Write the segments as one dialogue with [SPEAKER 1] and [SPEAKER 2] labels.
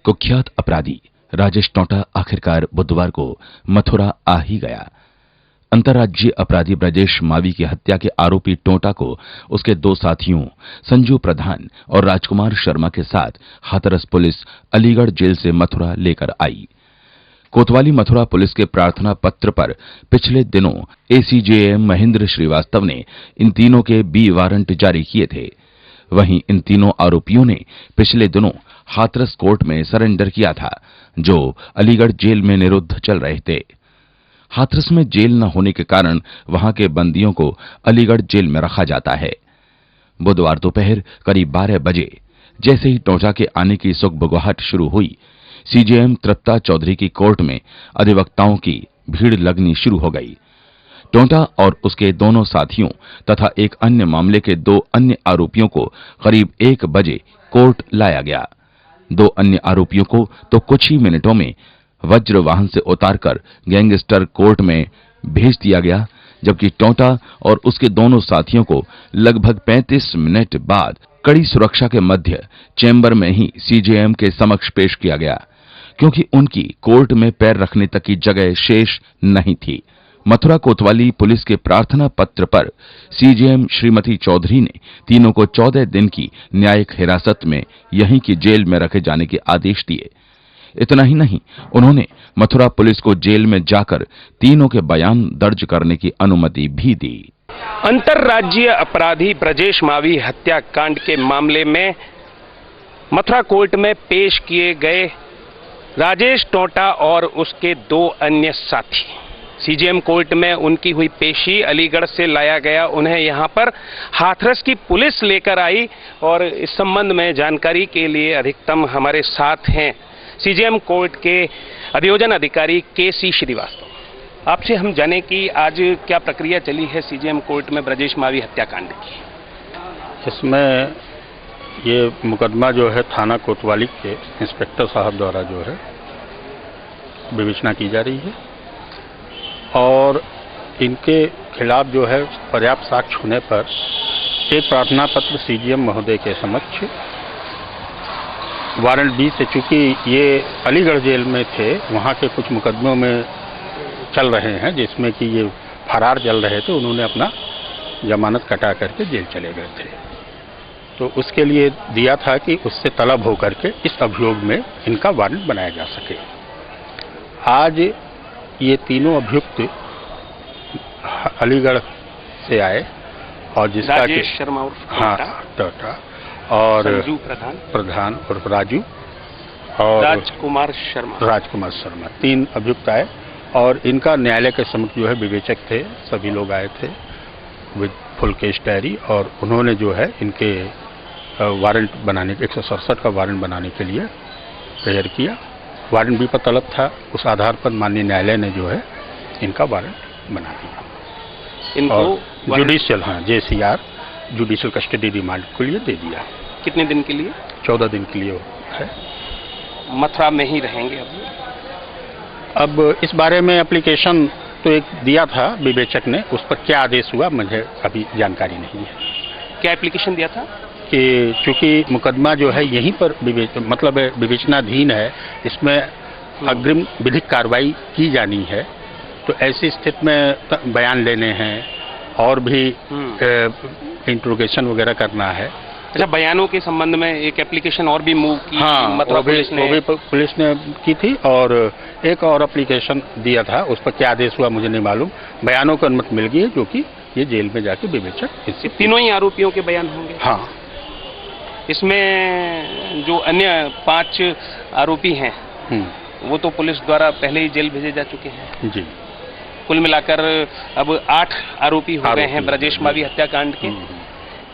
[SPEAKER 1] कुख्यात अपराधी राजेश टोंटा आखिरकार बुधवार को मथुरा आ ही गया। अंतर्राज्यीय अपराधी ब्रजेश मावी की हत्या के आरोपी टोंटा को उसके दो साथियों संजू प्रधान और राजकुमार शर्मा के साथ हाथरस पुलिस अलीगढ़ जेल से मथुरा लेकर आई। कोतवाली मथुरा पुलिस के प्रार्थना पत्र पर पिछले दिनों एसीजेएम महेंद्र श्रीवास्तव ने इन तीनों के बी वारंट जारी किए थे। वहीं इन तीनों आरोपियों ने पिछले दिनों हाथरस कोर्ट में सरेंडर किया था, जो अलीगढ़ जेल में निरुद्ध चल रहे थे। हाथरस में जेल न होने के कारण वहां के बंदियों को अलीगढ़ जेल में रखा जाता है। बुधवार दोपहर करीब 12 बजे जैसे ही टोंटा के आने की सुगबुगाहट शुरू हुई, सीजेएम तृप्ता चौधरी की कोर्ट में अधिवक्ताओं की भीड़ लगनी शुरू हो गई। टोंटा और उसके दोनों साथियों तथा एक अन्य मामले के दो अन्य आरोपियों को करीब 1 बजे कोर्ट लाया गया। दो अन्य आरोपियों को तो कुछ ही मिनटों में वज्र वाहन से उतारकर गैंगस्टर कोर्ट में भेज दिया गया, जबकि टोंटा और उसके दोनों साथियों को लगभग 35 मिनट बाद कड़ी सुरक्षा के मध्य चैम्बर में ही सीजेएम के समक्ष पेश किया गया, क्योंकि उनकी कोर्ट में पैर रखने तक की जगह शेष नहीं थी। मथुरा कोतवाली पुलिस के प्रार्थना पत्र पर सीजेएम श्रीमती चौधरी ने तीनों को 14 दिन की न्यायिक हिरासत में यहीं की जेल में रखे जाने के आदेश दिए। इतना ही नहीं, उन्होंने मथुरा पुलिस को जेल में जाकर तीनों के बयान दर्ज करने की अनुमति भी दी।
[SPEAKER 2] अंतर्राज्यीय अपराधी ब्रजेश मावी हत्याकांड के मामले में मथुरा कोर्ट में पेश किए गए राजेश टोंटा और उसके दो अन्य साथी, सीजेएम कोर्ट में उनकी हुई पेशी अलीगढ़ से लाया गया। उन्हें यहां पर हाथरस की पुलिस लेकर आई और इस संबंध में जानकारी के लिए अधिकतम हमारे साथ हैं सीजेएम कोर्ट के अभियोजन अधिकारी केसी श्रीवास्तव। आपसे हम जाने कि आज क्या प्रक्रिया चली है सीजेएम कोर्ट में ब्रजेश मावी हत्याकांड की।
[SPEAKER 3] इसमें ये मुकदमा जो है थाना कोतवाली के इंस्पेक्टर साहब द्वारा जो है विवेचना की जा रही है और इनके खिलाफ जो है पर्याप्त साक्ष्य होने पर एक प्रार्थना पत्र सीजेएम महोदय के समक्ष वारंट बी से, चूंकि ये अलीगढ़ जेल में थे, वहाँ के कुछ मुकदमों में चल रहे हैं जिसमें कि ये फरार चल रहे थे, उन्होंने अपना जमानत कटा करके जेल चले गए थे, तो उसके लिए दिया था कि उससे तलब होकर के इस अभियोग में इनका वारंट बनाया जा सके। आज ये तीनों अभियुक्त अलीगढ़ से आए और जिसका
[SPEAKER 2] राजेश शर्मा
[SPEAKER 3] टोंटा और
[SPEAKER 2] संजू
[SPEAKER 3] प्रधान और राजू और
[SPEAKER 2] राजकुमार शर्मा
[SPEAKER 3] तीन अभियुक्त आए और इनका न्यायालय के समक्ष जो है विवेचक थे, सभी लोग आए थे विद फुल केस डायरी, और उन्होंने जो है इनके वारंट बनाने 167 का वारंट बनाने के लिए तैयार किया। वारंट बी पर तलब था, उस आधार पर माननीय न्यायालय ने जो है इनका वारंट बना दिया। इनको judicial JCR judicial custody remand के लिए दे दिया।
[SPEAKER 2] कितने दिन के लिए? 14
[SPEAKER 3] दिन के लिए है।
[SPEAKER 2] मथुरा में ही रहेंगे
[SPEAKER 3] अब इस बारे में एप्लीकेशन तो एक दिया था विवेचक ने, उस पर क्या आदेश हुआ मुझे अभी जानकारी नहीं है।
[SPEAKER 2] क्या एप्लीकेशन दिया था?
[SPEAKER 3] कि चूंकि मुकदमा जो है यहीं पर विवेचनाधीन है, इसमें अग्रिम विधिक कार्रवाई की जानी है, तो ऐसी स्थिति में बयान लेने हैं और भी इंट्रोगेशन वगैरह करना है।
[SPEAKER 2] अच्छा, बयानों के संबंध में एक एप्लीकेशन और भी मूव की?
[SPEAKER 3] मथुरा पुलिस ने की थी और एक और एप्लीकेशन दिया था, उस पर क्या आदेश हुआ मुझे नहीं मालूम। बयानों को अनुमति मिल गई है, जो कि ये जेल में जाके विवेचक इससे
[SPEAKER 2] तीनों ही आरोपियों के बयान होंगे।
[SPEAKER 3] हाँ,
[SPEAKER 2] इसमें जो अन्य 5 आरोपी हैं वो तो पुलिस द्वारा पहले ही जेल भेजे जा चुके हैं
[SPEAKER 3] जी।
[SPEAKER 2] कुल मिलाकर अब 8 आरोपी हो गए हैं ब्रजेश मावी हत्याकांड के।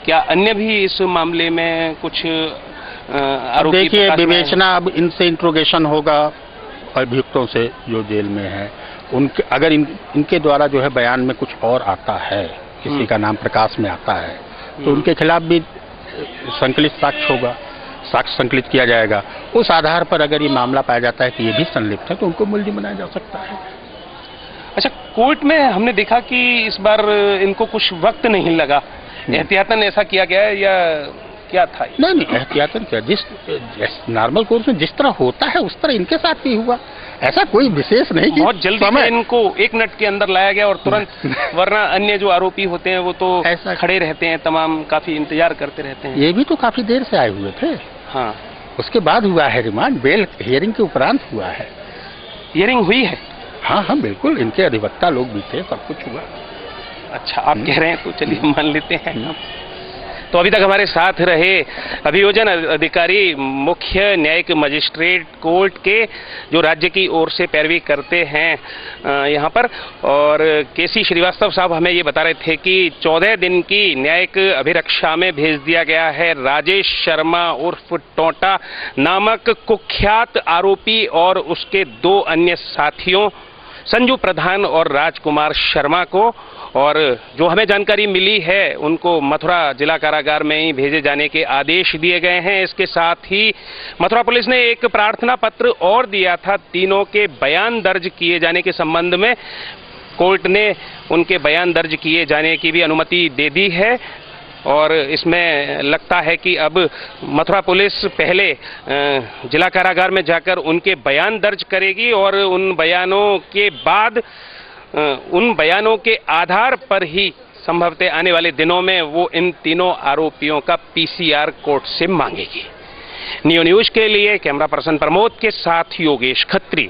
[SPEAKER 2] क्या अन्य भी इस मामले में कुछ आरोपी?
[SPEAKER 3] देखिए, विवेचना अब इनसे इंट्रोगेशन होगा अभियुक्तों से जो जेल में है, उनके अगर इनके द्वारा जो है बयान में कुछ और आता है, किसी का नाम प्रकाश में आता है, तो उनके खिलाफ भी संकलित साक्ष्य होगा, साक्ष्य संकलित किया जाएगा। उस आधार पर अगर ये मामला पाया जाता है कि ये भी संलिप्त है, तो उनको मुलजिम बनाया जा सकता है।
[SPEAKER 2] अच्छा, कोर्ट में हमने देखा कि इस बार इनको कुछ वक्त नहीं लगा, एहतियातन ऐसा किया गया है या क्या था ये?
[SPEAKER 3] नहीं एहतियातन क्या, जिस नॉर्मल कोर्स में जिस तरह होता है उस तरह इनके साथ भी हुआ, ऐसा कोई विशेष नहीं कि
[SPEAKER 2] बहुत जल्दी से इनको 1 मिनट के अंदर लाया गया और तुरंत वरना अन्य जो आरोपी होते हैं वो तो
[SPEAKER 3] ऐसा
[SPEAKER 2] खड़े रहते हैं, तमाम काफी इंतजार करते रहते हैं।
[SPEAKER 3] ये भी तो काफी देर से आए हुए थे।
[SPEAKER 2] हाँ,
[SPEAKER 3] उसके बाद हुआ है रिमांड, बेल हियरिंग के उपरांत हुआ है।
[SPEAKER 2] हियरिंग हुई है?
[SPEAKER 3] हाँ बिल्कुल, इनके अधिवक्ता लोग भी थे, सब कुछ हुआ।
[SPEAKER 2] अच्छा, आप कह रहे हैं तो चलिए मान लेते हैं। तो अभी तक हमारे साथ रहे अभियोजन अधिकारी मुख्य न्यायिक मजिस्ट्रेट कोर्ट के, जो राज्य की ओर से पैरवी करते हैं यहाँ पर, और केसी श्रीवास्तव साहब हमें ये बता रहे थे कि 14 दिन की न्यायिक अभिरक्षा में भेज दिया गया है राजेश शर्मा उर्फ टोंटा नामक कुख्यात आरोपी और उसके 2 अन्य साथियों संजू प्रधान और राजकुमार शर्मा को, और जो हमें जानकारी मिली है उनको मथुरा जिला कारागार में ही भेजे जाने के आदेश दिए गए हैं। इसके साथ ही मथुरा पुलिस ने एक प्रार्थना पत्र और दिया था, तीनों के बयान दर्ज किए जाने के संबंध में। कोर्ट ने उनके बयान दर्ज किए जाने की भी अनुमति दे दी है, और इसमें लगता है कि अब मथुरा पुलिस पहले जिला कारागार में जाकर उनके बयान दर्ज करेगी और उन बयानों के बाद उन बयानों के आधार पर ही संभवतः आने वाले दिनों में वो इन तीनों आरोपियों का पीसीआर कोर्ट से मांगेगी। नियो न्यूज के लिए कैमरा पर्सन प्रमोद के साथ योगेश खत्री।